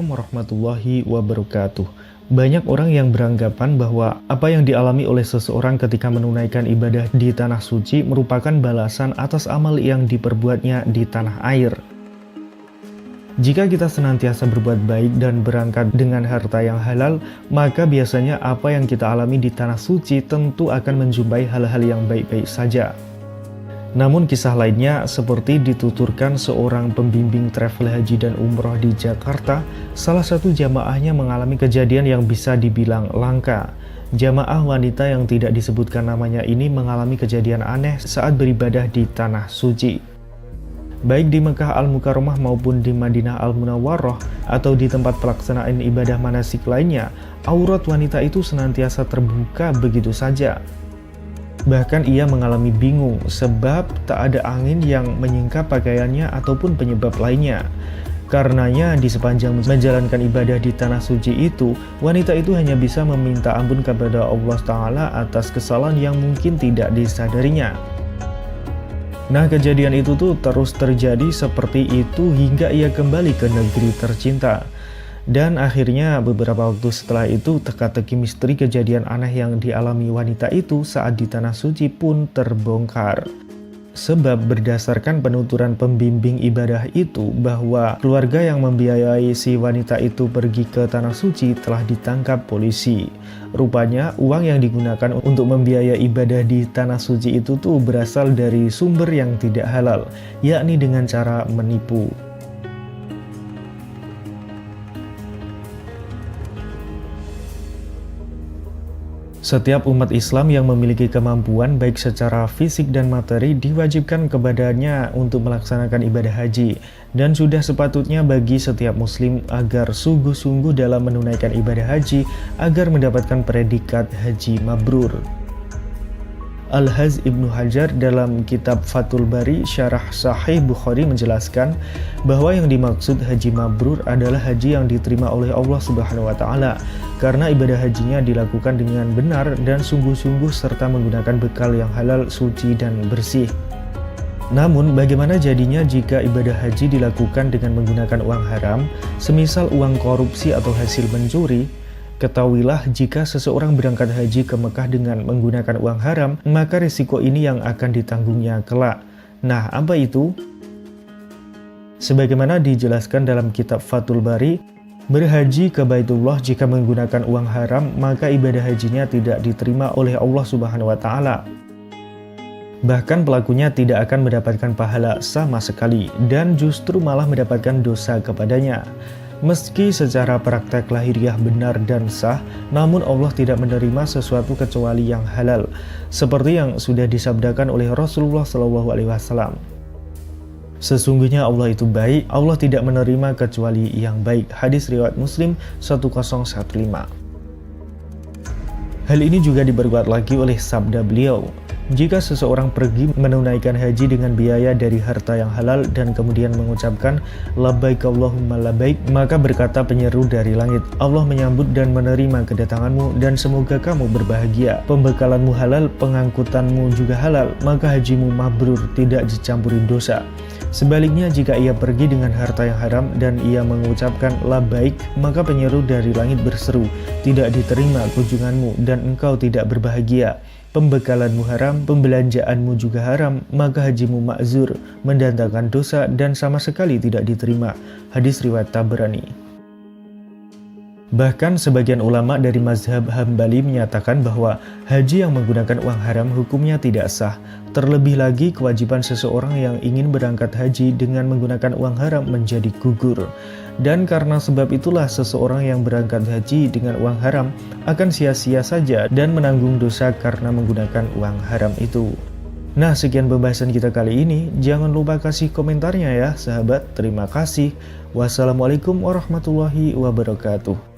warahmatullahi wabarakatuh. Banyak orang yang beranggapan bahwa apa yang dialami oleh seseorang ketika menunaikan ibadah di tanah suci merupakan balasan atas amal yang diperbuatnya di tanah air. Jika kita senantiasa berbuat baik dan berangkat dengan harta yang halal, maka biasanya apa yang kita alami di tanah suci tentu akan menjumpai hal-hal yang baik-baik saja. Namun kisah lainnya seperti dituturkan seorang pembimbing travel haji dan umroh di Jakarta, salah satu jamaahnya mengalami kejadian yang bisa dibilang langka. Jamaah wanita yang tidak disebutkan namanya ini mengalami kejadian aneh saat beribadah di tanah suci. Baik di Mekah Al-Mukarramah maupun di Madinah Al-Munawwarah atau di tempat pelaksanaan ibadah manasik lainnya, aurat wanita itu senantiasa terbuka begitu saja. Bahkan ia mengalami bingung sebab tak ada angin yang menyingkap pakaiannya ataupun penyebab lainnya. Karenanya di sepanjang menjalankan ibadah di tanah suci itu, wanita itu hanya bisa meminta ampun kepada Allah Ta'ala atas kesalahan yang mungkin tidak disadarinya. Nah, kejadian itu tuh terus terjadi seperti itu hingga ia kembali ke negeri tercinta. Dan akhirnya beberapa waktu setelah itu teka-teki misteri kejadian aneh yang dialami wanita itu saat di tanah suci pun terbongkar. Sebab berdasarkan penuturan pembimbing ibadah itu bahwa keluarga yang membiayai si wanita itu pergi ke tanah suci telah ditangkap polisi. Rupanya uang yang digunakan untuk membiayai ibadah di tanah suci itu tuh berasal dari sumber yang tidak halal, yakni dengan cara menipu. Setiap umat Islam yang memiliki kemampuan baik secara fisik dan materi diwajibkan kepadanya untuk melaksanakan ibadah haji. Dan sudah sepatutnya bagi setiap muslim agar sungguh-sungguh dalam menunaikan ibadah haji agar mendapatkan predikat haji mabrur. Al-Hajj Ibnu Hajar dalam kitab Fathul Bari Syarah Sahih Bukhari menjelaskan bahwa yang dimaksud haji mabrur adalah haji yang diterima oleh Allah Subhanahu wa Ta'ala karena ibadah hajinya dilakukan dengan benar dan sungguh-sungguh serta menggunakan bekal yang halal, suci, dan bersih. Namun bagaimana jadinya jika ibadah haji dilakukan dengan menggunakan uang haram, semisal uang korupsi atau hasil mencuri? Ketahuilah jika seseorang berangkat haji ke Mekah dengan menggunakan uang haram, maka risiko ini yang akan ditanggungnya kelak. Nah, apa itu? Sebagaimana dijelaskan dalam kitab Fathul Bari, berhaji ke Baitullah jika menggunakan uang haram, maka ibadah hajinya tidak diterima oleh Allah Subhanahu wa Ta'ala. Bahkan pelakunya tidak akan mendapatkan pahala sama sekali, dan justru malah mendapatkan dosa kepadanya. Meski secara praktek lahiriah benar dan sah, namun Allah tidak menerima sesuatu kecuali yang halal, seperti yang sudah disabdakan oleh Rasulullah SAW. Sesungguhnya Allah itu baik, Allah tidak menerima kecuali yang baik. Hadis riwayat Muslim 1015. Hal ini juga diperkuat lagi oleh sabda beliau, jika seseorang pergi menunaikan haji dengan biaya dari harta yang halal dan kemudian mengucapkan labbaik Allahumma labbaik, maka berkata penyeru dari langit, Allah menyambut dan menerima kedatanganmu dan semoga kamu berbahagia. Pembekalanmu halal, pengangkutanmu juga halal, maka hajimu mabrur, tidak dicampuri dosa. Sebaliknya jika ia pergi dengan harta yang haram dan ia mengucapkan labbaik, maka penyeru dari langit berseru, tidak diterima kunjunganmu dan engkau tidak berbahagia. Pembekalanmu haram, pembelanjaanmu juga haram, maka hajimu ma'zur, mendatangkan dosa dan sama sekali tidak diterima. Hadis riwayat Tabrani. Bahkan sebagian ulama dari mazhab Hambali menyatakan bahwa haji yang menggunakan uang haram hukumnya tidak sah. Terlebih lagi kewajiban seseorang yang ingin berangkat haji dengan menggunakan uang haram menjadi gugur. Dan karena sebab itulah seseorang yang berangkat haji dengan uang haram akan sia-sia saja dan menanggung dosa karena menggunakan uang haram itu. Nah, sekian pembahasan kita kali ini. Jangan lupa kasih komentarnya ya sahabat. Terima kasih. Wassalamualaikum warahmatullahi wabarakatuh.